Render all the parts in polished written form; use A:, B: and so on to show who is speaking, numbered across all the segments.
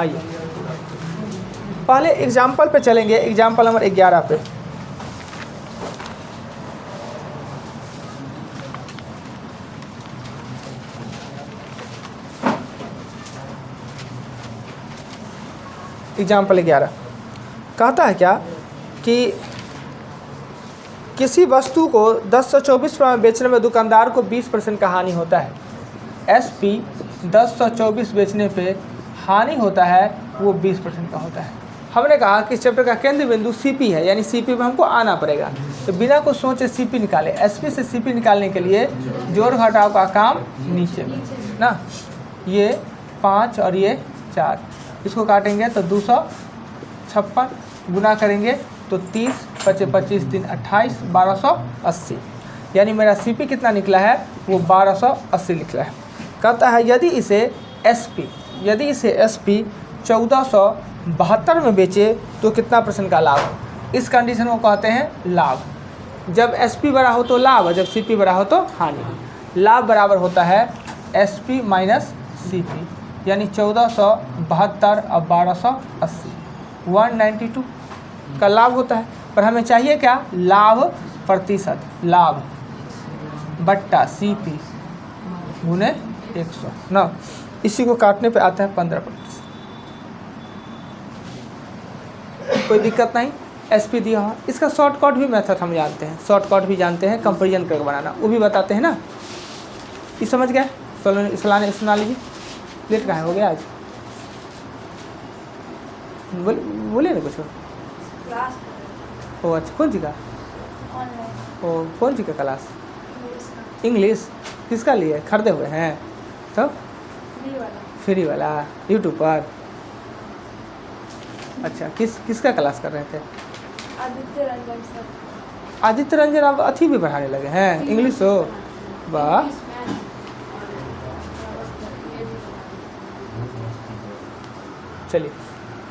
A: आइए पहले एग्जाम्पल पे चलेंगे, एग्जाम्पल नंबर 11 पे। एग्जाम्पल 11 कहता है क्या कि किसी वस्तु को 1024 रुपये में बेचने में दुकानदार को 20% का हानि होता है। SP 1024 बेचने पे हानि होता है वो 20% का होता है। हमने कहा कि चैप्टर का केंद्र बिंदु CP है, यानी CP पे हमको आना पड़ेगा। तो बिना कुछ सोचे CP निकाले, SP से CP निकालने के लिए जोड़ घटाव का काम नीचे में ना, ये 5 और ये 4, इसको काटेंगे तो 256, गुना करेंगे तो 30, 25 25 3 28, 1280, यानी मेरा CP कितना निकला है वो 1280 निकला है। कहता है यदि इसे SP 1472 में बेचे तो कितना % का लाभ। इस कंडीशन को कहते हैं लाभ। जब SP बड़ा हो तो लाभ, जब CP बड़ा हो तो हानि। लाभ बराबर होता है SP माइनस CP, यानी 1472 और 1280, 192 का लाभ होता है। पर हमें चाहिए क्या, लाभ प्रतिशत, लाभ बट्टा CP गुने 100 ना। इसी को काटने पे आता है 15%। कोई दिक्कत नहीं, SP दिया हुआ। इसका शॉर्टकट भी मेथड हम जानते हैं, शॉर्टकट भी जानते हैं, कंपेरिजन करके बनाना वो भी बताते हैं ना। ये समझ गए। सुना लीजिए, लेट कहाँ हो गया आज, बोलिए ना कुछ। ओ अच्छा, कौन सी का, ओ कौन सी का क्लास, इंग्लिश किसका लिए खरीदे हुए हैं, तो फ्री वाला यूट्यूब पर। अच्छा, किसका क्लास कर रहे थे, आदित्य रंजन। अब अथी भी पढ़ाने लगे हैं, इंग्लिश हो, वाह। चलिए,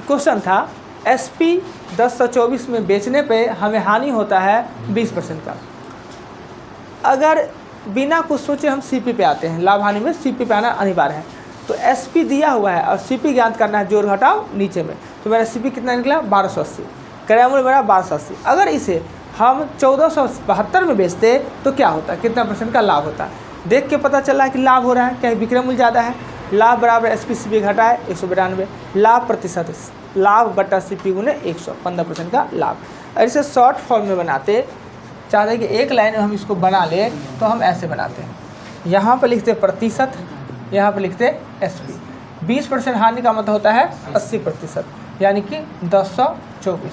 A: क्वेश्चन था SP 1024 में बेचने पे हमें हानि होता है 20% का। अगर बिना कुछ सोचे हम CP पे आते हैं, लाभ हानि में CP पे आना अनिवार्य है। तो SP दिया हुआ है और CP ज्ञात करना है, जोड़ घटाव नीचे में। तो मेरा CP कितना निकला 1280, क्रय मूल्य मेरा 1280। अगर इसे हम 1472 में बेचते तो क्या होता, कितना % का लाभ होता। देख के पता चल रहा है कि लाभ हो रहा है, क्या विक्रय मूल्य ज़्यादा है। लाभ बराबर SP CP घटाए 192, लाभ प्रतिशत, लाभ बटा CP गुने 100, 15% का लाभ। ऐसे शॉर्ट फॉर्म में बनाते, चाहते कि एक लाइन में हम इसको बना ले तो हम ऐसे बनाते हैं। यहाँ पर लिखते प्रतिशत, यहाँ पर लिखते SP। 20% हानि का मतलब होता है 80%, यानी कि 1024।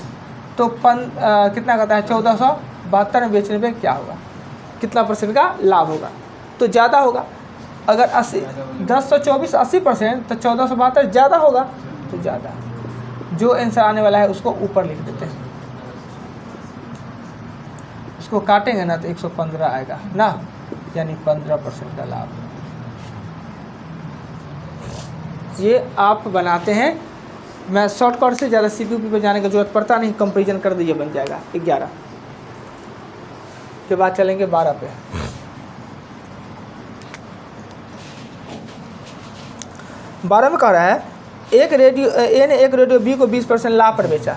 A: तो कितना कहता है 1472 में बेचने पे क्या होगा, कितना % का लाभ होगा, तो ज़्यादा होगा। अगर 1024 80% तो 1472 ज़्यादा होगा, तो ज़्यादा। जो आंसर आने वाला है उसको ऊपर लिख देते हैं, उसको काटेंगे ना तो 115 आएगा ना, यानी 15% का लाभ। ये आप बनाते हैं। मैं शॉर्टकट से ज़्यादा CP पे जाने की जरूरत पड़ता नहीं, कंपेरिजन कर दीजिए, बन जाएगा। 11 के बाद चलेंगे 12 पे। 12 में कह रहा है A ने एक रेडियो B को 20% लाभ पर बेचा।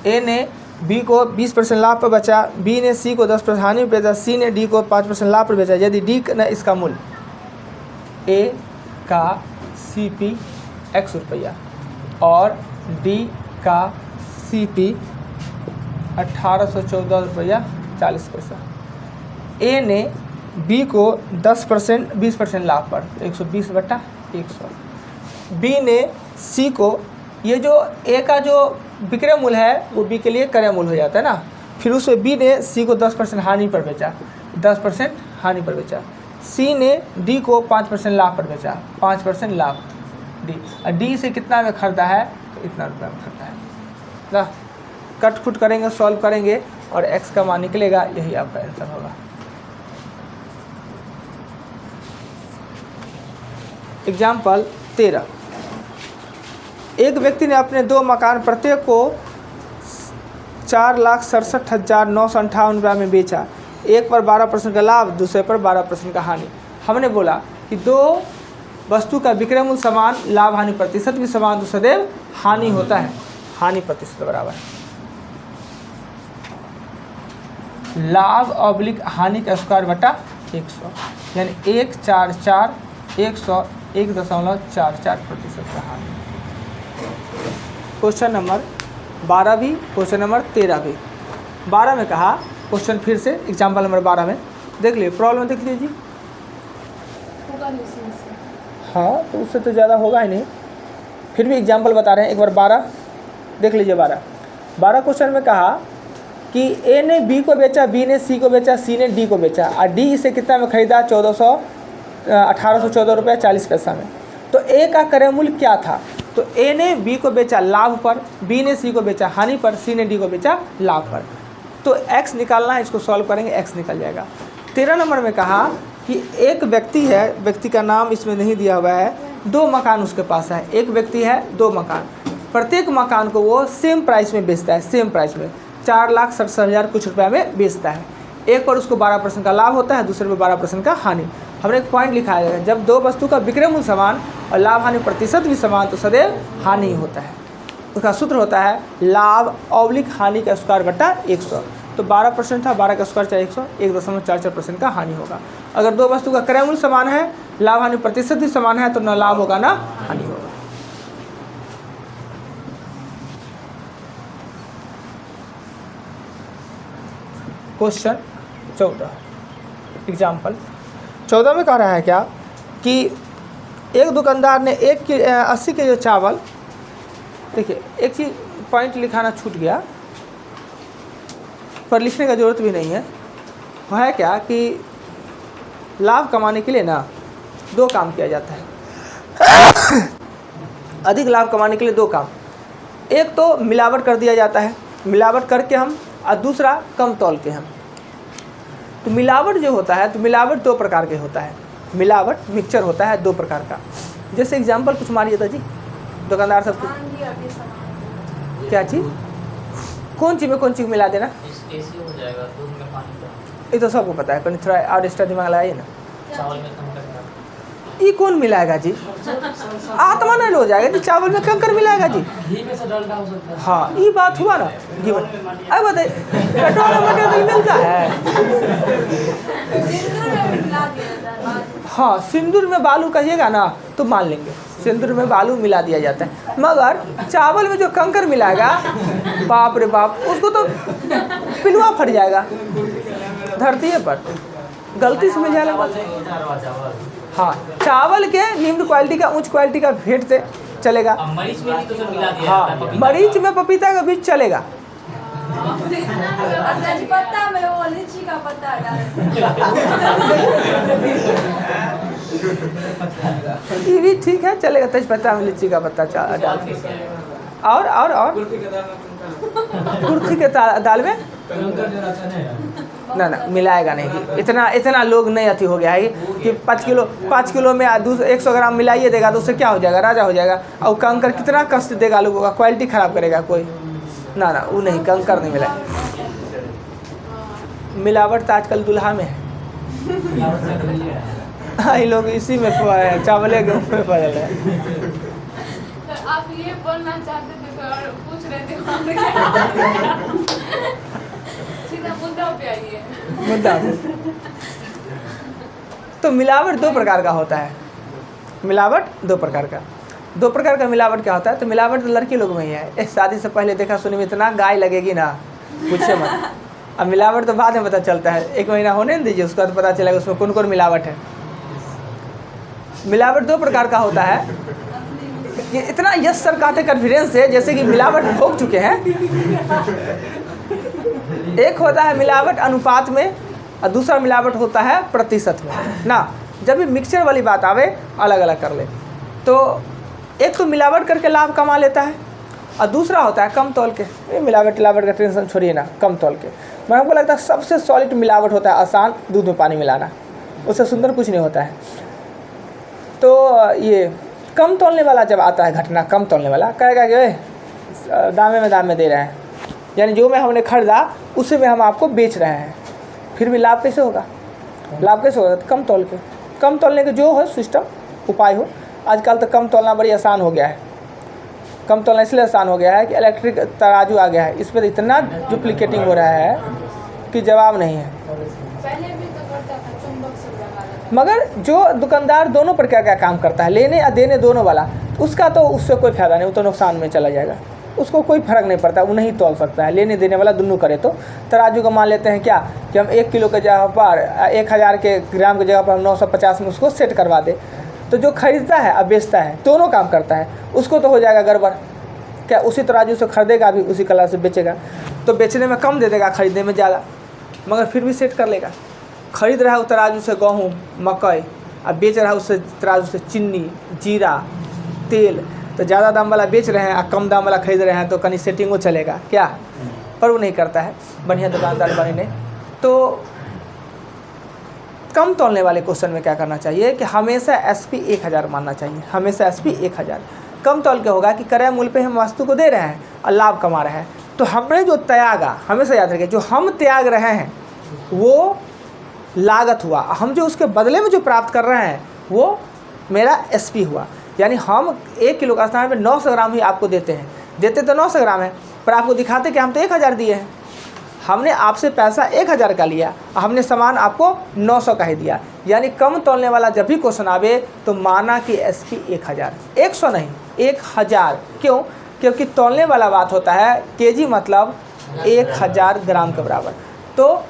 A: A ने B को 20% लाभ पर बेचा, B ने C को 10% हानि पर बेचा, C ने D को 5% लाभ पर बेचा। यदि D ने इसका मूल्य A का CP X रुपया और D का CP 1814 रुपया 40 पैसा। A ने B को 20% लाभ पर 120 बटा 100। B ने C को, ये जो A का जो विक्रय मूल्य है वो B के लिए क्रय मूल्य हो जाता है ना। फिर उसमें B ने C को 10% हानि पर बेचा, 10% हानि पर बेचा। C ने D को 5% लाभ पर बेचा, 5% लाभ D। और D से कितना में खरीदा है, तो इतना रुपया में खरीदा है ना। कट फुट करेंगे, सॉल्व करेंगे और x का मान निकलेगा, यही आपका आंसर होगा। एग्जाम्पल 13। एक व्यक्ति ने अपने 2 मकान प्रत्येक को 4,67,958 रुपये में बेचा। एक पर 12% का लाभ, दूसरे पर 12% का हानि। हमने बोला कि 2 वस्तु का विक्रय मूल्य समान, लाभ हानि प्रतिशत भी समान, तो सदैव हानि होता है। हानि प्रतिशत बराबर लाभ ऑब्लिक हानि का स्क्वायर बटा 100, यानी 144 100 1.44% का हानि। क्वेश्चन नंबर 12 भी, क्वेश्चन नंबर 13 भी। 12 में कहा, क्वेश्चन फिर से एग्जाम्पल नंबर 12 में देख लीजिए, प्रॉब्लम देख लीजिए। हाँ, तो उससे तो ज़्यादा होगा ही नहीं, फिर भी एग्जाम्पल बता रहे हैं। एक बार 12 देख लीजिए। 12 क्वेश्चन में कहा कि ए ने बी को बेचा, बी ने सी को बेचा, सी ने डी को बेचा, और डी इसे कितना में खरीदा? 1814 रुपये 40 पैसा में। तो ए का क्रय मूल्य क्या था? तो ए ने बी को बेचा लाभ पर, बी ने सी को बेचा हानि पर, सी ने डी को बेचा लाभ पर। तो एक्स निकालना है, इसको सॉल्व करेंगे, एक्स निकल जाएगा। 13 नंबर में कहा कि एक व्यक्ति है, व्यक्ति का नाम इसमें नहीं दिया हुआ है, 2 मकान उसके पास है। एक व्यक्ति है, 2 मकान, प्रत्येक मकान को वो सेम प्राइस में बेचता है, सेम प्राइस में 4,67,000 कुछ रुपया में बेचता है। एक पर उसको 12% का लाभ होता है, दूसरे पर 12% का हानि। हमने एक पॉइंट लिखा है, जब 2 वस्तु का विक्रय मूल्य समान और लाभ हानि प्रतिशत भी समान, तो सदैव हानि होता है। उसका सूत्र होता है लाभ ऑब्लिक हानि का स्क्वायर बटा 100। तो 12% था, 12 का स्क्वायर चाहे 100, 1.44% का हानि होगा। अगर 2 वस्तु का क्रय मूल्य समान है, लाभ हानि प्रतिशत भी समान है, तो ना लाभ होगा ना हानि होगा। क्वेश्चन 14 एग्जाम्पल 14 में कह रहा है क्या कि एक दुकानदार ने 80 के जो चावल, देखिए एक चीज़ पॉइंट लिखाना छूट गया, पर लिखने का ज़रूरत भी नहीं है। वह है क्या कि लाभ कमाने के लिए ना 2 काम किया जाता है। अधिक लाभ कमाने के लिए 2 काम, एक तो मिलावट कर दिया जाता है, मिलावट करके हम, और दूसरा कम तौल के हम। तो मिलावट जो होता है, तो मिलावट 2 प्रकार के होता है। मिलावट मिक्सचर होता है 2 प्रकार का। जैसे एग्जांपल कुछ मारिए था जी, दुकानदार सब क्या चीज़, कौन चीज़ में कौन चीज़ मिला देना,
B: एसी हो जाएगा, दूध में पानी का।
A: ये तो सबको पता है, कहीं थोड़ा और एक्स्ट्रा दिमाग लगाइए ना।
B: चावल में कम करना,
A: ये कौन मिलाएगा जी? आत्मा नहीं हो जाएगा जी, चावल में कंकर मिलाएगा जी।
B: घी में से डालना हो सकता है।
A: हाँ, ये बात हुआ ना घी में। अब बताइए, पेट्रोल में मटेरियल मिलता है। हाँ, सिंदूर में बालू कहिएगा ना तो मान लेंगे, सिंदूर में बालू मिला दिया जाता है। मगर चावल में जो कंकर मिलाएगा, बाप रे बाप, उसको तो पिलुआ फट जाएगा धरती पर, गलती से मिल जाएगा। हाँ, चावल के निम्न क्वालिटी का उच्च क्वालिटी का भेंट से चलेगा।
B: मरीच में भी तो सब मिला दिया।
A: हाँ, मरीच में पपीता का बीज चलेगा।
C: पत्ता में वो लीची का पत्ता
A: ये भी ठीक है, चलेगा। तेजपत्ता में लीची का पत्ता डाल के, और कुर्थी के दाल में ना मिलाएगा नहीं कि इतना लोग नहीं अति हो गया है कि 5 किलो में 100 ग्राम मिलाइए देगा तो उससे क्या हो जाएगा, राजा हो जाएगा। और कंकर कितना कष्ट देगा लोगों का, क्वालिटी ख़राब करेगा कोई ना, वो नहीं, कंकर नहीं मिलाए। मिलावट तो आजकल दुल्हा में है। हाँ, ये लोग इसी में चावल गेहूँ में फैल है।
C: आप ये बोलना चाहते थे और पूछ रहे थे, सीधा मुद्दा पे आइए।
A: मुद्दा तो मिलावट 2 प्रकार का होता है। मिलावट 2 प्रकार का, 2 प्रकार का मिलावट क्या होता है? तो मिलावट तो लड़की लोग में ही है। एक शादी से पहले देखा सुनी में इतना गाय लगेगी ना, पूछे मत। अब मिलावट तो बाद में पता चलता है, 1 महीना होने दीजिए, उसके बाद पता चलेगा उसमें कौन कौन मिलावट है। मिलावट 2 प्रकार का होता है कि इतना यस सर कहते कॉन्फिडेंस है जैसे कि मिलावट भोग चुके हैं। एक होता है मिलावट अनुपात में, और दूसरा मिलावट होता है प्रतिशत में ना। जब भी मिक्सचर वाली बात आवे, अलग अलग कर ले। तो एक तो मिलावट करके लाभ कमा लेता है, और दूसरा होता है कम तौल के। ये मिलावट का टेंशन छोड़िए ना, कम तौल के। मैं हमको लगता है सबसे सॉलिड मिलावट होता है आसान, दूध में पानी मिलाना। उससे सुंदर कुछ नहीं होता है। तो ये कम तोलने वाला जब आता है घटना, कम तोलने वाला कहेगा कि दाम में दे रहे हैं, यानी जो में हमने खरीदा उसी में हम आपको बेच रहे हैं, फिर भी लाभ कैसे होगा? लाभ कैसे होगा? तो कम तोल के, कम तोलने के जो है सिस्टम उपाय हो। आजकल तो कम तोलना बड़ी आसान हो गया है। कम तोलना इसलिए आसान हो गया है कि इलेक्ट्रिक तराजू आ गया है, इस पर इतना डुप्लीकेटिंग हो रहा है कि जवाब नहीं है।
C: पहले भी तो करता था, चुंबक सब लगा देता था।
A: मगर जो दुकानदार दोनों पर क्या क्या काम करता है, लेने या देने दोनों वाला, उसका तो उससे कोई फ़ायदा नहीं, वो तो नुकसान में चला जाएगा, उसको कोई फ़र्क नहीं पड़ता, वो नहीं तोल सकता है। लेने देने वाला दोनों करे तो तराजू का मान लेते हैं क्या कि हम 1 किलो के जगह पर 1000 के ग्राम की जगह पर हम 950 में उसको सेट करवा दे, तो जो खरीदता है अब बेचता है दोनों काम करता है, उसको तो हो जाएगा गड़बड़। क्या उसी तराजू से खरीदेगा भी, उसी कलर से बेचेगा, तो बेचने में कम दे देगा, खरीदने में ज़्यादा, मगर फिर भी सेट कर लेगा। खरीद रहा है उस तराजू से गेहूँ मकई, अब बेच रहा है उससे तराजू से चीनी जीरा तेल, तो ज़्यादा दाम वाला बेच रहे हैं और कम दाम वाला खरीद रहे हैं, तो कहीं सेटिंगो चलेगा क्या, पर वो नहीं करता है बढ़िया दुकानदार बने ने। तो कम तोलने वाले क्वेश्चन में क्या करना चाहिए कि हमेशा SP 1000 मानना चाहिए, हमेशा SP 1000। कम तौल के होगा कि क्रय मूल्य पे हम वस्तु को दे रहे हैं और लाभ कमा रहे हैं, तो हमने जो त्यागा, हमेशा याद रखिए, जो हम त्याग रहे हैं वो लागत हुआ, हम जो उसके बदले में जो प्राप्त कर रहे हैं वो मेरा SP हुआ। यानी हम 1 किलो का स्थान में 900 ग्राम ही आपको देते हैं, देते तो 900 ग्राम है, पर आपको दिखाते कि हम तो 1000 दिए हैं। हमने आपसे पैसा 1000 का लिया, हमने सामान आपको 900 का ही दिया। यानी कम तोलने वाला जब भी क्वेश्चन आवे तो माना कि SP 1000, 100 नहीं 1000। क्यों? क्योंकि तोलने वाला बात होता है केजी मतलब 1000 ग्राम के बराबर, तो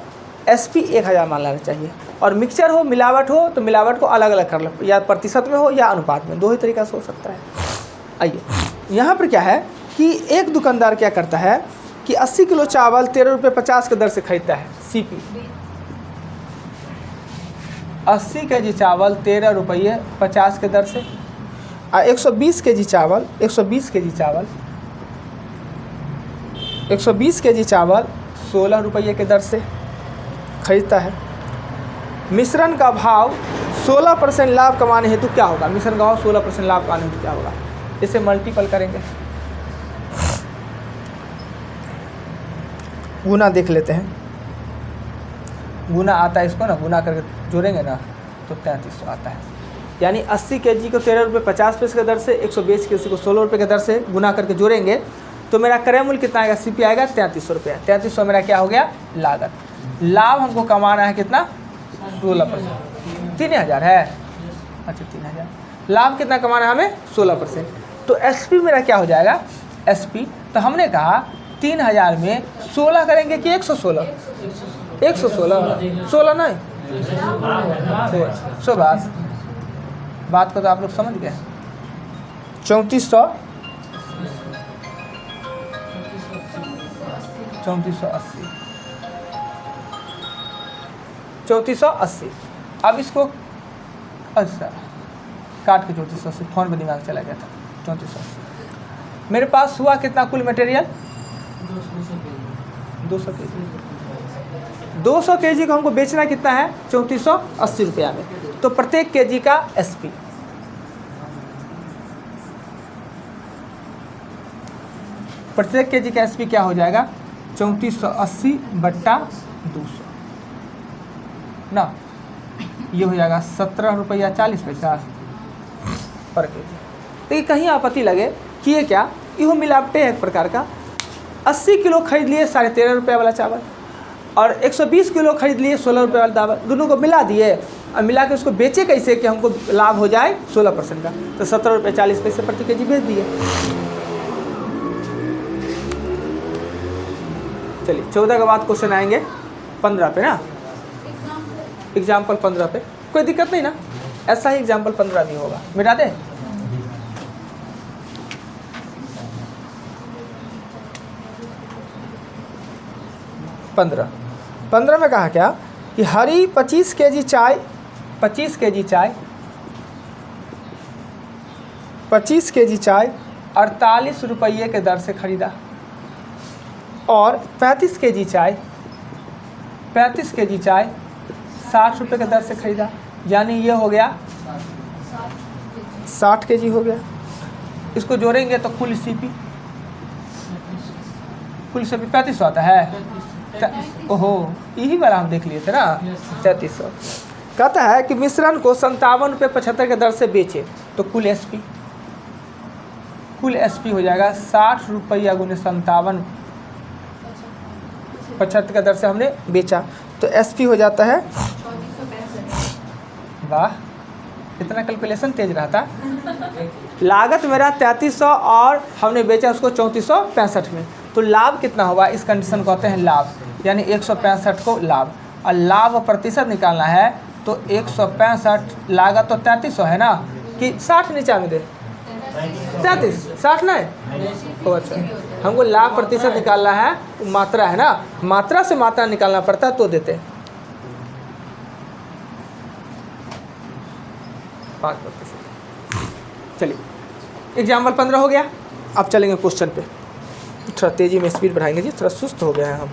A: SP 1000 मान लेना चाहिए। और मिक्सचर हो मिलावट हो तो मिलावट को अलग अलग कर लो, या प्रतिशत में हो या अनुपात में, दो ही तरीका से हो सकता है। आइए यहाँ पर क्या है कि एक दुकानदार क्या करता है कि 80 किलो चावल 13 रुपये 50 के दर से खरीदता है CP। 80 kg चावल 13 रुपये 50 के दर से, और 120 kg चावल 120 kg चावल 16 रुपये के दर से खरीदता है। मिश्रण का भाव 16% लाभ कमाने हेतु क्या होगा, मिश्रण का भाव 16% लाभ कमाने हेतु क्या होगा, इसे मल्टीपल करेंगे, गुना देख लेते हैं। गुना आता है, इसको ना गुना करके जोड़ेंगे ना तो 3300 आता है। यानी 80 kg को 13 रुपये 50 पैसे की दर से, 120 kg को 16 रुपये की दर से गुना करके जोड़ेंगे तो मेरा क्रय मूल्य कितना आएगा, CP आएगा 3300 रुपये। 3300 मेरा क्या हो गया, लागत। लाभ हमको कमाना है कितना, 16%, 3000 है, अच्छा 3000। लाभ कितना कमाना है हमें, 16%। तो SP मेरा क्या हो जाएगा, SP तो हमने कहा 3000 में 16 करेंगे कि 116, 116, 16 नहीं 100। बात को तो आप लोग समझ गए। 3480, 3480। अब इसको अच्छा काट के 3480, फोन पे दिमाग चला गया था। 3480 मेरे पास हुआ कितना कुल मटेरियल, 200 kg। 200 kg को हमको बेचना कितना है, 3480 रुपया में। तो प्रत्येक kg का SP, प्रत्येक kg का SP क्या हो जाएगा, 3480 बट्टा 200 ना, ये हो जाएगा 17 रुपया 40 पैसा पर kg। तो ये कहीं आपत्ति लगे कि ये क्या, ये मिलावटे है एक प्रकार का। 80 किलो खरीद लिए 13.5 रुपये वाला चावल, और 120 किलो खरीद लिए 16 रुपये वाला चावल, दोनों को मिला दिए और मिला के उसको बेचे कैसे कि हमको लाभ हो जाए 16% का, तो 17 रुपये 40 पैसे प्रति kg बेच दिए। चलिए 14 के बाद क्वेश्चन आएंगे 15 पे ना, एग्जाम्पल 15 पे, कोई दिक्कत नहीं ना, ऐसा ही एग्जाम्पल 15 भी होगा, मिटा दे। पंद्रह में कहा क्या कि हरी 25 kg चाय 25 kg चाय 48 रुपये के दर से खरीदा, और 35 kg चाय 60 रुपये के दर से खरीदा। यानी ये हो गया 60 kg हो गया। इसको जोड़ेंगे तो कुल CP 3500 आता है। ओहो, यही वाला हम देख लिए थे ना, 3300। कहता है कि मिश्रण को 57 रुपये 75 के दर से बेचे तो कुल एसपी हो जाएगा 60 रुपया गुने 57 75 के दर से हमने बेचा तो एसपी हो जाता है। वाह, इतना कैलकुलेशन तेज रहता। लागत मेरा 3300 और हमने बेचा उसको 3465 में, तो लाभ कितना होगा, इस कंडीशन को कहते हैं लाभ, यानी 165 को लाभ। और लाभ प्रतिशत निकालना है तो 165, लागत तो 3300 है ना, कि 60 नीचा में दे 33 60 नहीं। ओ अच्छा, हमको लाभ प्रतिशत निकालना है, मात्रा है ना, मात्रा से मात्रा निकालना पड़ता है तो देते 5%। चलिए एग्जाम्पल 15 हो गया। अब चलेंगे क्वेश्चन पे, थोड़ा तेज़ी में स्पीड बढ़ाएंगे जी, थोड़ा सुस्त हो गया है हम।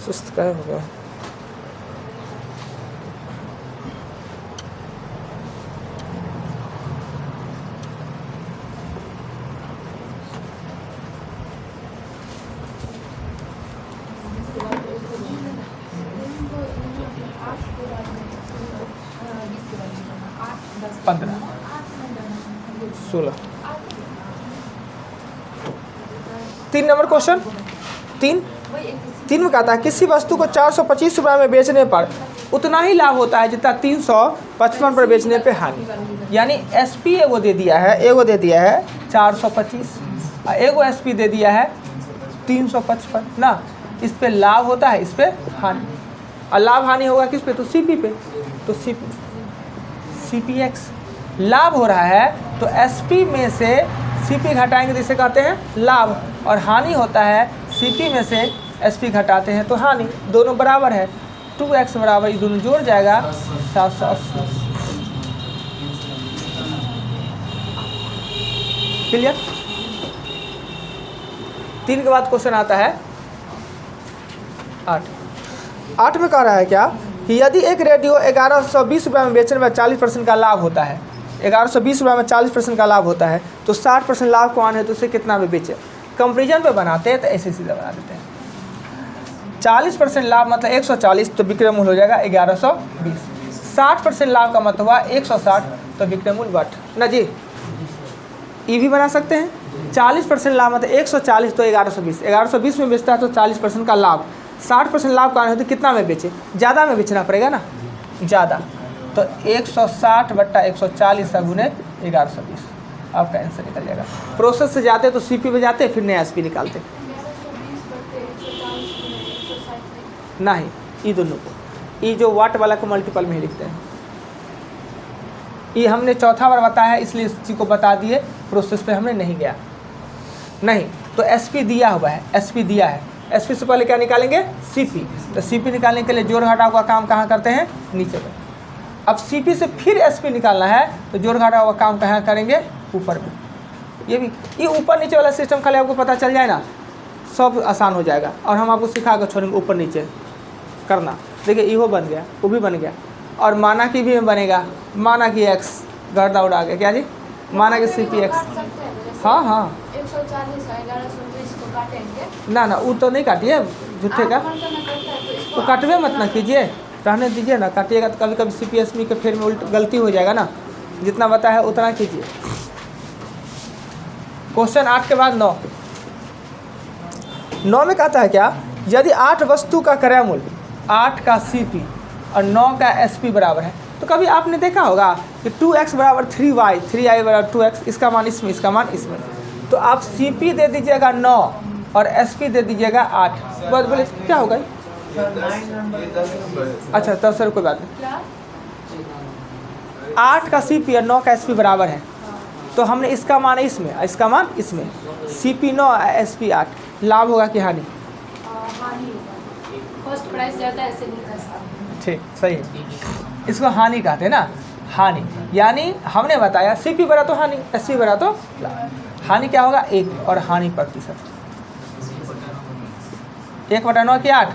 A: सुस्त क्या हो गया? पंद्रह 16 3 नंबर क्वेश्चन। तीन में कहता है किसी वस्तु को 425 रुपये में बेचने पर उतना ही लाभ होता है जितना 355 पर बेचने पे हानि। यानी एसपी एगो दे दिया है 425 और एगो एसपी दे दिया है 355 ना, इस पे लाभ होता है, इस पे हानि। और लाभ हानि होगा किस पे, तो सीपी पे। तो सीपीएक्स लाभ हो रहा है तो एसपी में से सीपी घटाएंगे तो इसे कहते हैं लाभ, और हानि होता है सीपी में से एसपी घटाते हैं तो हानि। दोनों बराबर है, 2x बराबर, ये दोनों जोड़ जाएगा 780। क्लियर। 3 के बाद क्वेश्चन आता है 8 में कह रहा है क्या कि यदि एक रेडियो 1120 रुपये में बेचने में 40% का लाभ होता है, 1120 रुपये में 40% का लाभ होता है तो 60% लाभ को आने तो उसे कितना में बेचे। कंपेरिजन पे बनाते हैं तो ऐसे सीधा बना देते हैं। 40% लाभ मतलब 140 तो विक्रय मूल्य हो जाएगा 1120। 60% लाभ का मतलब हुआ 160 तो विक्रय मूल्य वट ना जी, ये भी बना सकते हैं। 40% लाभ मतलब 140 तो 1120, 1120 में बेचता है तो 40% का लाभ, 60% लाभ का आने तो कितना में बेचे, ज़्यादा में बेचना पड़ेगा ना, ज़्यादा, तो 160 बट्टा 140 का गुने 1120, आपका आंसर निकल जाएगा। प्रोसेस से जाते तो सीपी में जाते फिर नया एसपी निकालते, नहीं ये दोनों को, ये जो वाट वाला को मल्टीपल में ही लिखते हैं। ये हमने चौथा बार बताया है इसलिए इस चीज़ को बता दिए, प्रोसेस पे हमने नहीं गया। नहीं तो एसपी दिया हुआ है, एसपी दिया है, एसपी से पहले क्या निकालेंगे, सीपी। तो सीपी निकालने के लिए जोड़ घटाव का काम कहाँ करते हैं, नीचे पे। अब सीपी से फिर एसपी निकालना है तो जोड़ घटाव का काम कहाँ करेंगे, ऊपर में। ये भी, ये ऊपर नीचे वाला सिस्टम खाली आपको पता चल जाए ना, सब आसान हो जाएगा। और हम आपको सिखा कर छोड़ेंगे ऊपर नीचे करना। देखिए इहो बन गया, वो भी बन गया, और माना कि भी बनेगा, माना कि एक्स गर्दा उड़ा गया, क्या जी, माना कि सीपी एक्स। हाँ हाँ
C: 140 और 1120 को काटेंगे
A: ना, वो तो नहीं काटिए झूठे का, तो काटवे मत ना कीजिए, रहने दीजिए ना, काटिएगा तो कभी कभी सीपीएसमी के फेर में उल्ट गलती हो जाएगा ना। जितना बताया उतना कीजिए। क्वेश्चन 8 के बाद 9 में कहता है क्या, यदि 8 वस्तु का क्रय मूल्य 8 का सीपी और 9 का एसपी बराबर है, तो कभी आपने देखा होगा कि 2x बराबर 3y, 3i बराबर 2x, इसका मान इसमें, इसका मान इसमें। तो आप सीपी दे दीजिएगा 9 और एसपी दे दीजिएगा 8, बस बोले क्या होगा। अच्छा तब सर कोई बात नहीं, 8 का सीपी और 9 का एसपी बराबर है, तो हमने इसका मान इसमें, इसका मान इसमें, सीपी 9 एसपी 8, लाभ होगा कि हानि,
C: फर्स्ट प्राइस जाता है ऐसे नहीं कर सकते।
A: ठीक सही है, इसको हानि कहते हैं ना, हानि। यानी हमने बताया सीपी बड़ा तो हानि, एसपी बड़ा तो लाभ। हानि क्या होगा 1 और हानि प्रतिशत 1/9 की 8।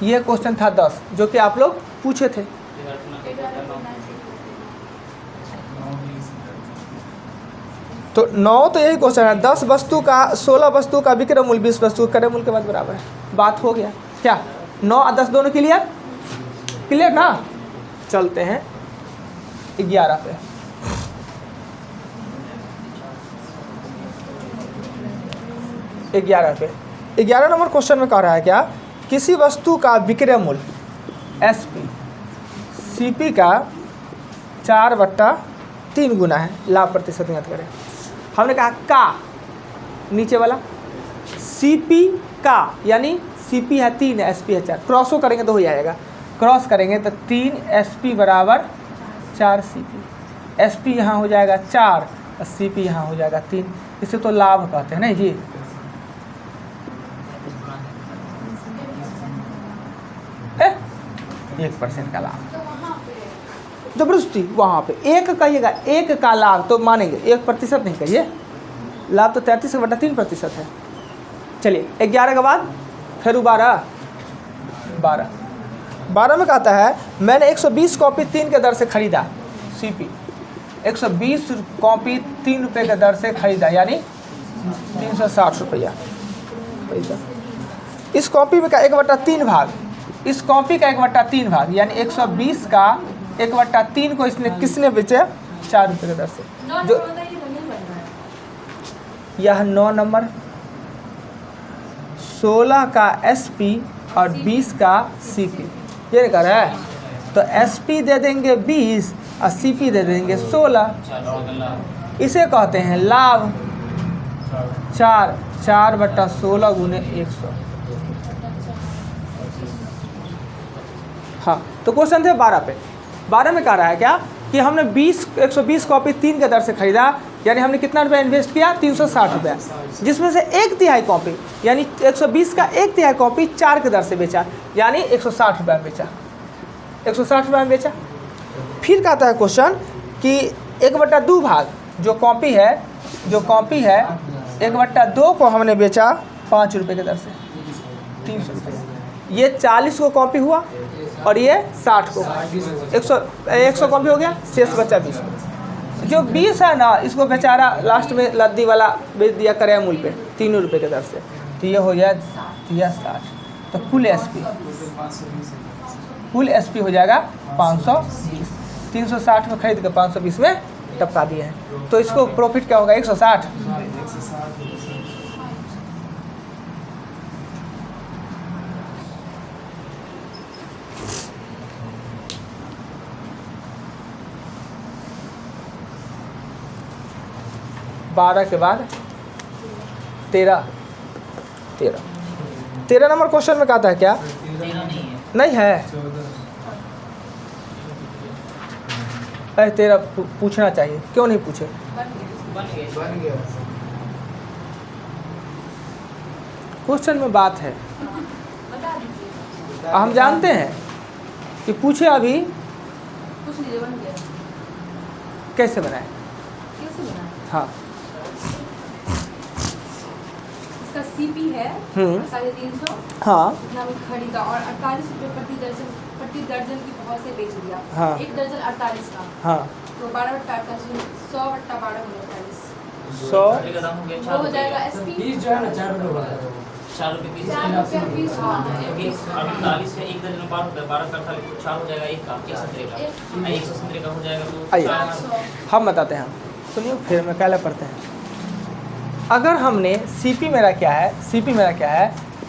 A: ये क्वेश्चन था 10 जो कि आप लोग पूछे थे। तो 9 तो यही क्वेश्चन है, 10 वस्तु का 16 वस्तु का विक्रय मूल्य 20 वस्तु का क्रय मूल्य के बाद बराबर है। बात हो गया क्या? 9 और 10 दोनों क्लियर? क्लियर ना? चलते हैं 11 पे। पे 11 नंबर क्वेश्चन में कह रहा है क्या? किसी वस्तु का विक्रय मूल्य SP CP का 4/3 गुना है, लाभ प्रतिशत ज्ञात करें। हमने कहा का, नीचे वाला CP का, यानी CP है 3 SP है 4, क्रॉसो करेंगे तो हो जाएगा, क्रॉस करेंगे तो 3 SP बराबर 4 CP, SP यहाँ हो जाएगा 4 और CP यहाँ हो जाएगा 3। इसे तो लाभ कहते हैं ना जी। ए 1% का लाभ, जबरदस्ती वहाँ पे 1 कहिएगा, 1 का लाभ तो मानेंगे, 1% नहीं कहिए, लाभ तो 33/3% है। चलिए 11 के बाद फिर 12 में कहता है मैंने 120 कॉपी 3 के दर से खरीदा, CP 120 कॉपी 3 रुपये के दर से खरीदा, यानी 360 रुपया। इस कॉपी में का 1/3 भाग, इस कॉपी का 1/3 भाग, यानी 120 का 1/3 को इसने किसने बेचे? 4 रुपये के दर से। जो यह 9 नंबर, 16 का SP और 20 का CP, ये नहीं कर रहा है, तो SP दे देंगे 20 और CP दे देंगे 16। इसे कहते हैं लाभ। 4/16 गुने 100। हाँ, तो क्वेश्चन थे 12 पे। 12 में कह रहा है क्या कि हमने 120 कॉपी 3 के दर से खरीदा, यानी हमने कितना रुपया इन्वेस्ट किया? 360 रुपया, जिसमें से 1/3 कॉपी, यानी 120 का 1/3 कॉपी 4 के दर से बेचा, यानी 160 रुपया में बेचा, 160 रुपया में बेचा। फिर कहता है क्वेश्चन कि 1/2 भाग जो कॉपी है 1/2 को हमने बेचा 5 रुपये के दर से, 300 रुपये। ये 40 को कॉपी हुआ और ये 60 को, 100 कॉपी हो गया, शेष बचा 20 को। जो 20 है ना, इसको बेचारा लास्ट में लद्दी वाला बेच दिया क्रय मूल्य पे 3 रुपये के दर से, तो ये हो जाए 60। तो कुल SP हो जाएगा 520। 360 में खरीद के 520 में टपका दिए हैं, तो इसको प्रॉफिट क्या होगा? 160। बारह के बाद 13 नंबर क्वेश्चन में कहता है क्या? नहीं है, अरे 13 पूछना चाहिए, क्यों नहीं पूछे? क्वेश्चन में बात है, हम जानते हैं कि पूछे अभी कैसे बनाए। हाँ,
D: इसका CP है 350।
A: हाँ,
D: खरीदा और 48 रुपये प्रति दर्जन की भाव से बेच दिया।
A: हाँ,
D: 1 दर्जन 48 का।
A: हाँ,
D: तो 12/48 100/12 48
A: 100
D: वो हो जाएगा SP।
B: 20 जो है ना 4 रुपये बढ़ा है, 4 रुपये 20 क्योंकि 48 है, 1 दर्जन 12 रुपये, 12 का 4 हो जाएगा, 1 का 1 संतरे का 1 संतरे का हो जाएगा। तो
A: आइए हम बताते हैं, सुनिए फिर मैं पहले पढ़ते हैं। अगर हमने CP मेरा क्या है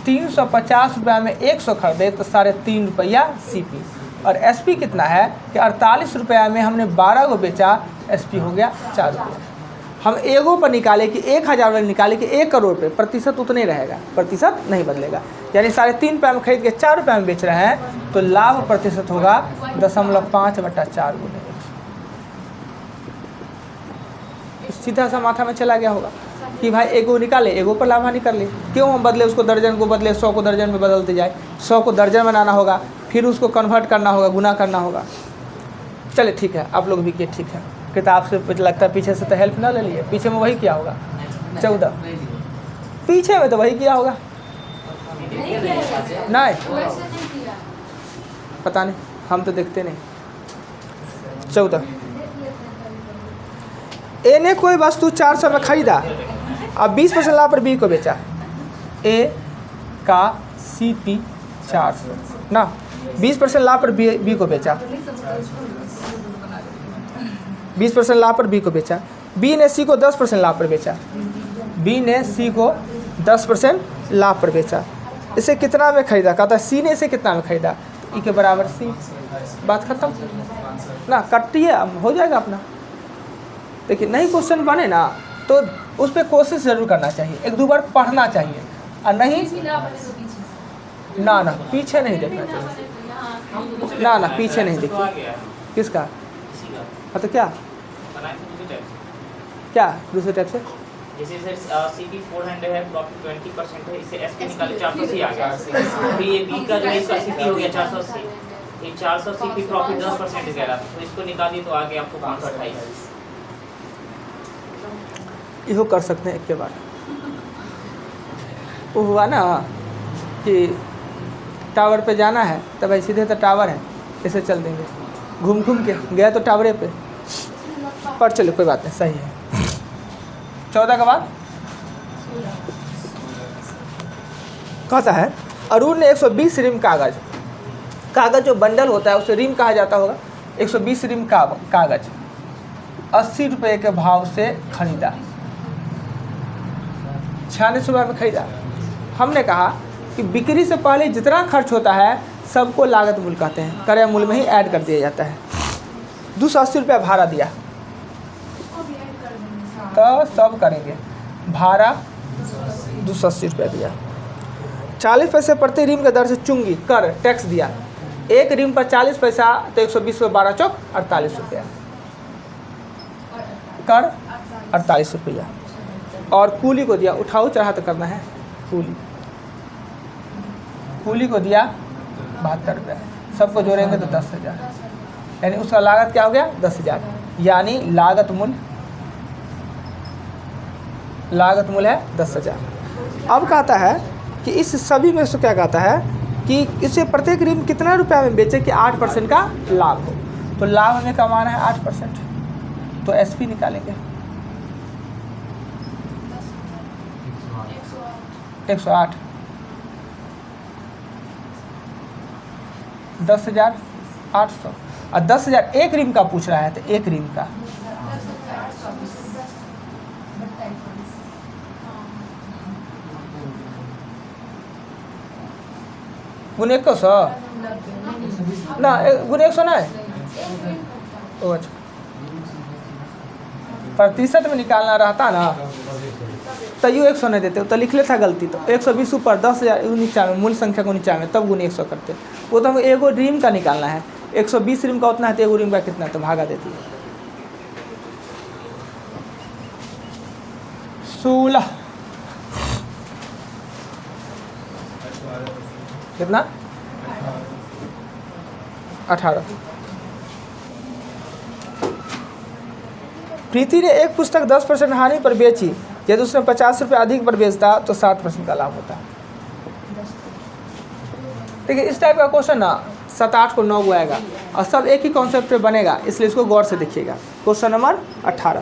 A: 350 रुपया में 100 खरीदे तो 3.5 रुपया CP, और SP कितना है कि 48 रुपया में हमने 12 को बेचा, SP हो गया 4 रुपया। हम एगो पर निकाले कि 1000 रुपये निकाले कि 1 करोड़ रुपये, प्रतिशत उतने रहेगा, प्रतिशत नहीं बदलेगा, यानी 3.5 रुपये में खरीद के 4 रुपये में बेच रहे हैं, तो लाभ प्रतिशत होगा 0.5/4 गुने 100। सीधा सा माथा में चला गया होगा कि भाई एगो निकाले, एगो पर लाभ हानि कर ले, क्यों हम बदले उसको दर्जन को बदले 100 को दर्जन में बदलते जाए, 100 को दर्जन बनाना होगा, फिर उसको कन्वर्ट करना होगा, गुना करना होगा। चलिए ठीक है, आप लोग भी किए, ठीक है, किताब से लगता है पीछे से तो हेल्प ना ले लिए, पीछे में वही किया होगा 14, पीछे में तो वही किया होगा, नहीं पता नहीं, हम तो देखते नहीं। 14 ए ने कोई वस्तु 400 में खरीदा, अब 20% लाभ पर बी को बेचा। ए का CP 400 ना, 20% लाभ पर बी को बेचा, 20% लाभ पर बी को बेचा। बी ने सी को 10% लाभ पर बेचा, बी ने सी को 10% लाभ पर बेचा। इसे कितना में खरीदा? कहता है सी ने इसे कितना में खरीदा, तो ई के बराबर सी, बात खत्म ना, कटिए अब हो जाएगा अपना। देखिए नहीं क्वेश्चन बने ना तो उस पर कोशिश ज़रूर करना चाहिए, एक दो बार पढ़ना चाहिए, और नहीं ना पीछे नहीं देखना चाहिए, ना पीछे नहीं देखिए। किसका? हाँ तो क्या क्या दूसरे टाइप से?
B: जैसे सर CP 400 है, प्रॉफिट 20% है, इसे SP निकाले 480 आ गया। फिर ये B का जो इसका CP हो गया 480, ये 400 CP प्रॉफिट 10% कह रहा था, तो इसको निकालिए तो आगे आपको 528।
A: इसको कर सकते हैं एक के बाद। वो हुआ ना कि टावर पे जाना है, तो भाई सीधे तो टावर है, ऐसे चल देंगे, घूम घूम के गया तो टावरे पे, पर चलो कोई बात नहीं, सही है। 14 के बाद कहता है अरुण ने 120 रिम कागज जो बंडल होता है उसे रिम कहा जाता होगा, 120 रिम कागज 80 रुपये के भाव से खरीदा, 96 रुपये में खरीदा। हमने कहा कि बिक्री से पहले जितना खर्च होता है सबको लागत मूल्य कहते हैं, क्रय मूल्य में ही ऐड कर दिया जाता है। 280 रुपया भाड़ा दिया, तो सब करेंगे, भाड़ा 280 रुपया दिया। 40 पैसे प्रति रिम के दर से चुंगी कर टैक्स दिया, एक रिम पर 40 पैसा, तो 120 में 12 चौक 48 रुपया, कर 48 रुपया। और कूली को दिया, उठाओ चढ़ा तो करना है, कूली को दिया 72 रुपया, सबको जोड़ेंगे तो 10,000, यानी उसका लागत क्या हो गया 10,000, यानी लागत मूल्य है 10,000। अब कहता है कि इस सभी में से क्या कहता है कि इसे प्रत्येक रिम कितना रुपया में बेचे कि 8% का लाभ हो, तो लाभ हमें कमाना है 8%, तो SP निकालेंगे 108, 10,800, और 10,000 एक रिम का पूछ रहा है, तो एक रिम का गुने 100 ना, गुने 100 ना है, ओ अच्छा, प्रतिशत में निकालना रहता ना तो यू 100 नहीं देते, तो लिख लेता गलती, तो 120 ऊपर 10,000 नीचा में मूल संख्या को नीचा में, तब गुने 100 करते। वो तो हमको एगो रिम का निकालना है, 120 रिम का उतना है, तो एगो रिम का कितना है, तो भागा देती है 16, कितना 18। प्रीति ने एक पुस्तक 10% हानि पर बेची, यदि उसने 50 रुपये अधिक पर बेचता तो 60% का लाभ होता। देखिए इस टाइप का क्वेश्चन ना 7, 8 को 9 को आएगा, और सब एक ही कॉन्सेप्ट पे बनेगा, इसलिए इसको गौर से देखिएगा। क्वेश्चन नंबर 18,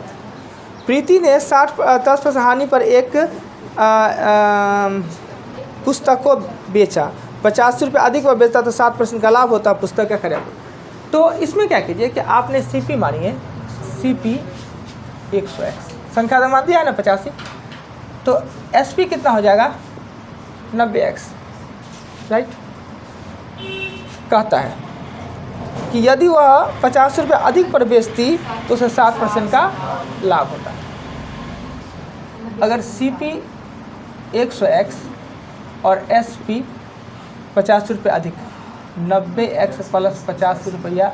A: प्रीति ने 10% हानि पर एक पुस्तक को बेचा, 50 रुपये अधिक पर बेचता तो 7% का लाभ होता, पुस्तक का खरीद। तो इसमें क्या कीजिए कि आपने CP मानिए, CP 100x, संख्या तो मान दिया है ना 85, तो SP कितना हो जाएगा 90x, राइट। कहता है कि यदि वह 50 रुपये अधिक पर बेचती तो उसे 7% का लाभ होता। अगर CP 100x और SP 50 रुपये अधिक, 90x प्लस 50 रुपया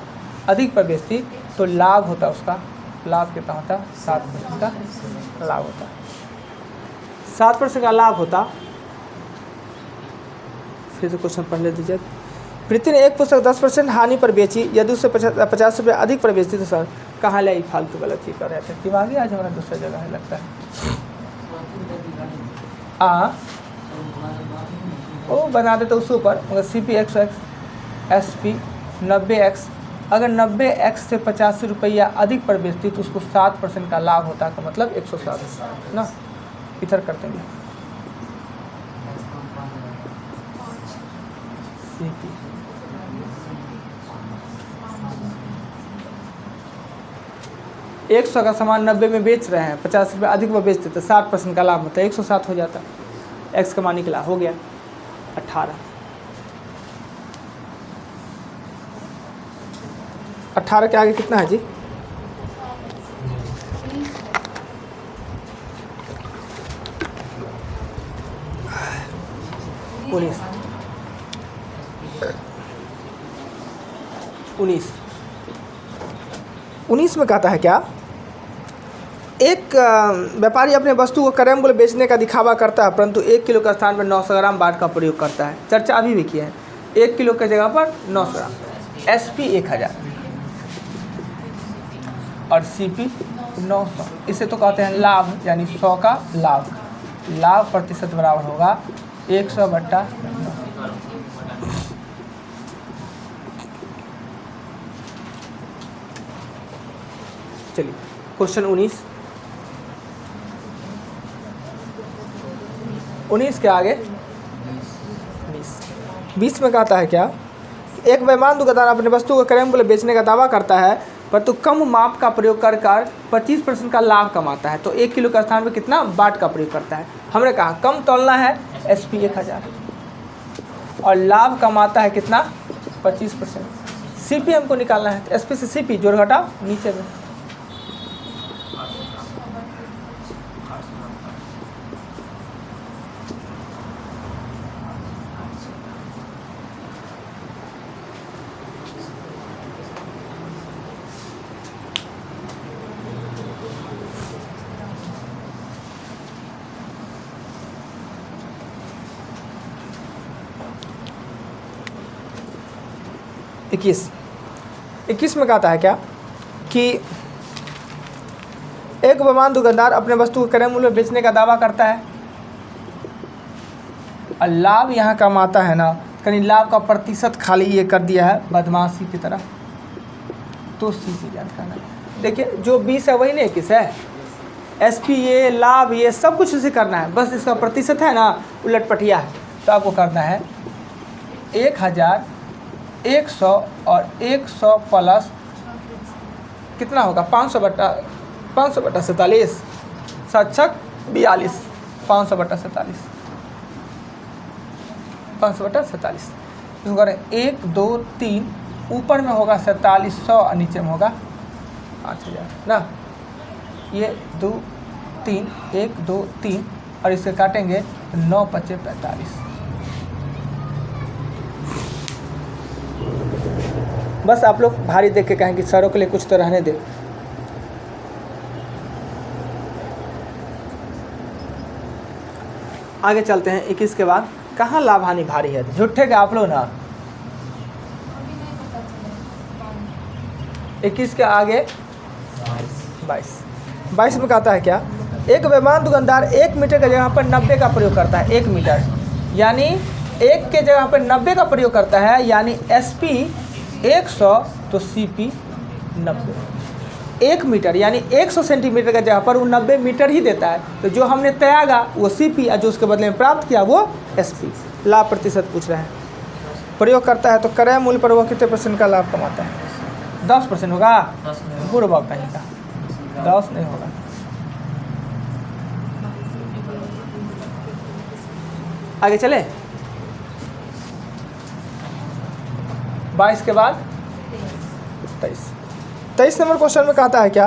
A: अधिक पर बेचती तो लाभ होता, उसका लाभ कितना होता 7% का लाभ होता, 7% का लाभ होता। फिर से क्वेश्चन पढ़ ले दीजिए। प्रीति ने एक पुस्तक 10% हानि पर बेची, यदि उसे 50 रुपये अधिक पर बेचती तो सर कहाँ ले फालतू गलत चीज कर रहे थे, दिमागी आज हमारा दूसरा जगह है लगता है। वो बना देते उसके ऊपर, मगर CP 100x, SP 90x अगर 90x से 85 रुपया अधिक पर बेचती तो उसको 7% का लाभ होता है, का मतलब 107 ना। इधर करते हैं CP। एक 100 का सामान 90 में बेच रहे हैं, 50 रुपये अधिक में बेचते तो 60% का लाभ होता है, 107 हो जाता। एक्स कमाने के लाभ हो गया 18। 18 के आगे कितना है जी? उन्नीस। 19 में कहता है क्या? एक व्यापारी अपने वस्तु को क्रय मूल्य बेचने का दिखावा करता है, परंतु 1 किलो के स्थान पर 900 ग्राम बाट का प्रयोग करता है। चर्चा अभी भी की है, 1 किलो की जगह पर 900 ग्राम। SP 1000 और CP 900। इसे तो कहते हैं लाभ, यानी 100 का लाभ। लाभ प्रतिशत बराबर होगा 100/900। चलिए क्वेश्चन 19 के आगे 20 में कहता है क्या? एक बेईमान दुकानदार अपने वस्तु को क्रय मूल्य बेचने का दावा करता है, परंतु कम माप का प्रयोग कर 25% का लाभ कमाता है। तो 1 किलो के स्थान पर कितना बाट का प्रयोग करता है? हमने कहा कम तोलना है SP 1000 और लाभ कमाता है कितना? 25%। CP हमको निकालना है, तो SP से CP जोड़ घटाओ नीचे में। इक्कीस में कहता है क्या कि एक बेईमान दुकानदार अपने वस्तु को क्रय मूल्य बेचने का दावा करता है और लाभ यहाँ कमाता है ना, कहीं लाभ का प्रतिशत खाली ये कर दिया है बदमाशी की तरह, तो CP याद करना है। देखिए जो 20 है वही नहीं 21 है। SP ये लाभ ये सब कुछ इसे करना है, बस इसका प्रतिशत है ना उलट पटिया है। तो आपको करना है 1000, 100 और 100 प्लस कितना होगा? 500/47, 7×6 42, 500/47, 500/47। इसको करें 1 2 3, ऊपर में होगा 4700 और नीचे में होगा 5000 ना। ये 2 3 1 2 3 और इसे काटेंगे 9 5 45। बस आप लोग भारी देख के कहें कि सरों के लिए कुछ तो रहने दे। आगे चलते हैं 21 के बाद। कहाँ लाभ हानि भारी है? झूठे के आप लोग ना। 21 के आगे 22 में कहता है क्या? एक बेईमान दुकानदार 1 मीटर की जगह पर 90 का प्रयोग करता है। 1 मीटर यानी 1 के जगह पर 90 का प्रयोग करता है, यानी SP 100 तो CP 90। 1 मीटर यानी 100 सेंटीमीटर की जगह पर वो 90 मीटर ही देता है। तो जो हमने त्यागा वो CP और जो उसके बदले में प्राप्त किया वो SP। लाभ प्रतिशत पूछ रहा है। प्रयोग करता है तो क्रय मूल्य पर वो कितने % का लाभ कमाता है? 10% होगा। बुरा बात कहीं का 10 नहीं होगा। आगे चले 22 के बाद 23 नंबर क्वेश्चन में कहता है क्या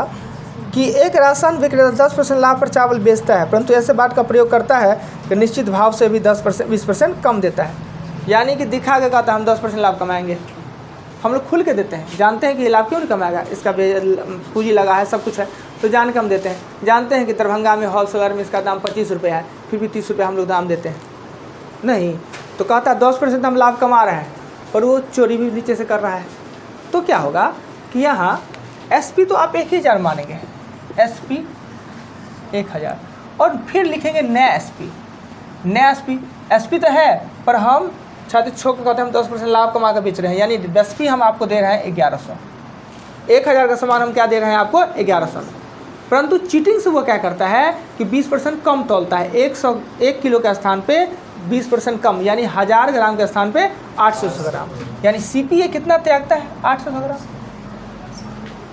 A: कि एक राशन विक्रेता 10% लाभ पर चावल बेचता है, परंतु ऐसे बाट का प्रयोग करता है कि निश्चित भाव से भी 10% 20% कम देता है। यानी कि दिखा के कहता है हम 10% लाभ कमाएंगे। हम लोग खुल के देते हैं, जानते हैं कि ये लाभ क्यों नहीं कमाएगा, इसका पूंजी लगा है सब कुछ है, तो जान के हम देते हैं। जानते हैं कि दरभंगा में होलसेलर में इसका दाम 25 रुपये है, फिर भी 30 रुपये हम लोग दाम देते हैं नहीं। तो कहता है 10% हम लाभ कमा रहे हैं, पर वो चोरी भी नीचे से कर रहा है। तो क्या होगा कि यहाँ SP तो आप 1000 मानेंगे, SP 1000 और फिर लिखेंगे नया SP। नया SP तो है पर हम छात्र छो को कहते हैं हम 10% लाभ कमा कर बेच रहे हैं, यानी 10p हम आपको दे रहे हैं 1100, 1000 का सामान हम क्या दे रहे हैं आपको 1100 में। परंतु चीटिंग से वो क्या करता है कि 20% कम तोलता है, 1 किलो के स्थान पे 20% कम, यानी 1000 ग्राम के स्थान पे 800 ग्राम, यानी CPA कितना त्यागता है 800 ग्राम।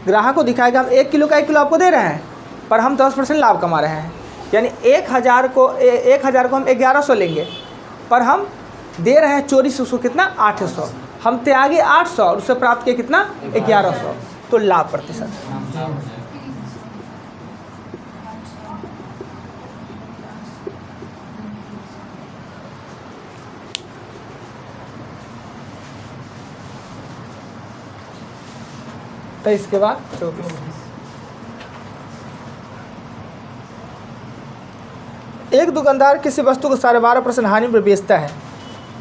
A: ग्राहक को दिखाएगा हम 1 किलो का 1 किलो आपको दे रहे हैं पर हम 10% लाभ कमा रहे हैं, यानी 1000 को 1000 को हम 1100 लेंगे पर हम दे रहे हैं चोरी से उसको कितना 800, हम त्यागे 800 और उससे प्राप्त किया कितना 1100, तो लाभ प्रतिशत। तो इसके बाद 24 एक दुकानदार किसी वस्तु को 12.5% हानि पर बेचता है।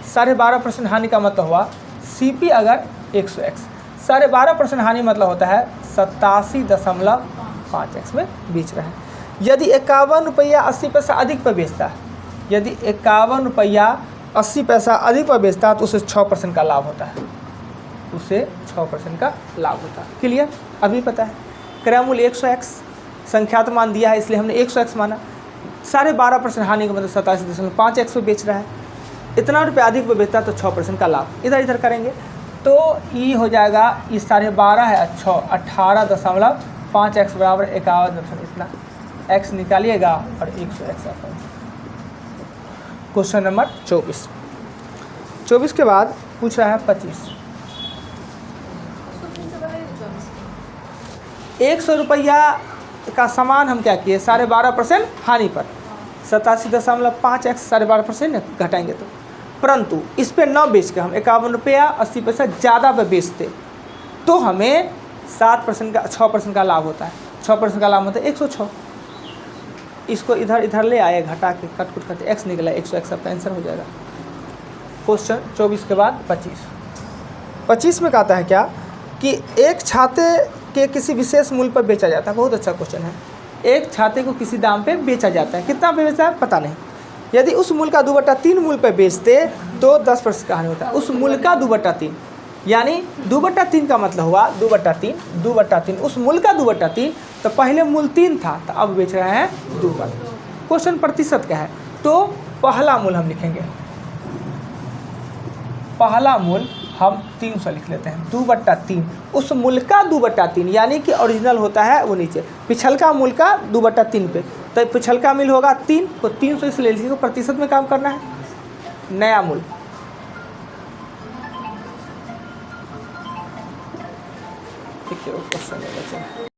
A: 12.5% हानि का मतलब हुआ CP अगर 100x, 12.5% हानि मतलब होता है 87.5x में बेच रहा है। यदि 51 रुपया 80 पैसा अधिक पर बेचता है, यदि 51 रुपया 80 पैसा अधिक पर बेचता है तो उसे 6% का लाभ होता है, उसे 6% का लाभ होता है। क्लियर? अभी पता है क्रय मूल्य 100x, संख्यात मान दिया है इसलिए हमने 100x माना। 12.5% हानि का मतलब 87.5x पे बेच रहा है, इतना रुपया अधिक पे बेचता है तो 6% का लाभ। इधर इधर करेंगे तो ये हो जाएगा, ये 12.5 है 18.5x बराबर 51 इतना x निकालिएगा और 100x आता है। क्वेश्चन नंबर 24 के बाद पूछ रहा है 25। 100 रुपया का सामान हम क्या किए 12.5% हानि पर 87.5x 12.5% घटाएंगे तो, परंतु इस पे न बेच के हम 51 रुपया 80 पैसा ज़्यादा पे बेचते तो हमें 7% का 6% का लाभ होता है। 6% का लाभ होता है 106। इसको इधर इधर ले आए घटा के कट कुट करते x निकला 101 आपका आंसर हो जाएगा। क्वेश्चन 24 के बाद 25 में कहता है क्या कि एक छाते के किसी विशेष मूल्य पर बेचा जाता है। बहुत अच्छा क्वेश्चन है। एक छाते को किसी दाम पे बेचा जाता है, कितना पे बेचा है पता नहीं। यदि उस मूल्य का 2/3 मूल्य पे बेचते तो 10% का हानि होता है। उस मूल्य का 2/3 यानी 2/3 का मतलब हुआ 2/3 उस मूल्य का 2/3, तो पहले मूल्य 3 था तो अब बेच रहे हैं 2/3। क्वेश्चन प्रतिशत का है तो पहला मूल्य हम लिखेंगे, पहला मूल्य हम 300 लिख लेते हैं 2/3, उस मूल्य का 2/3 यानी कि ओरिजिनल होता है वो नीचे, पिछलका मूल्य का 2/3 पे, तो पिछलका मूल्य होगा 3 तो 300 इसलिए लिखिए, प्रतिशत में काम करना है। नया मूल्य ठीक है, क्वेश्चन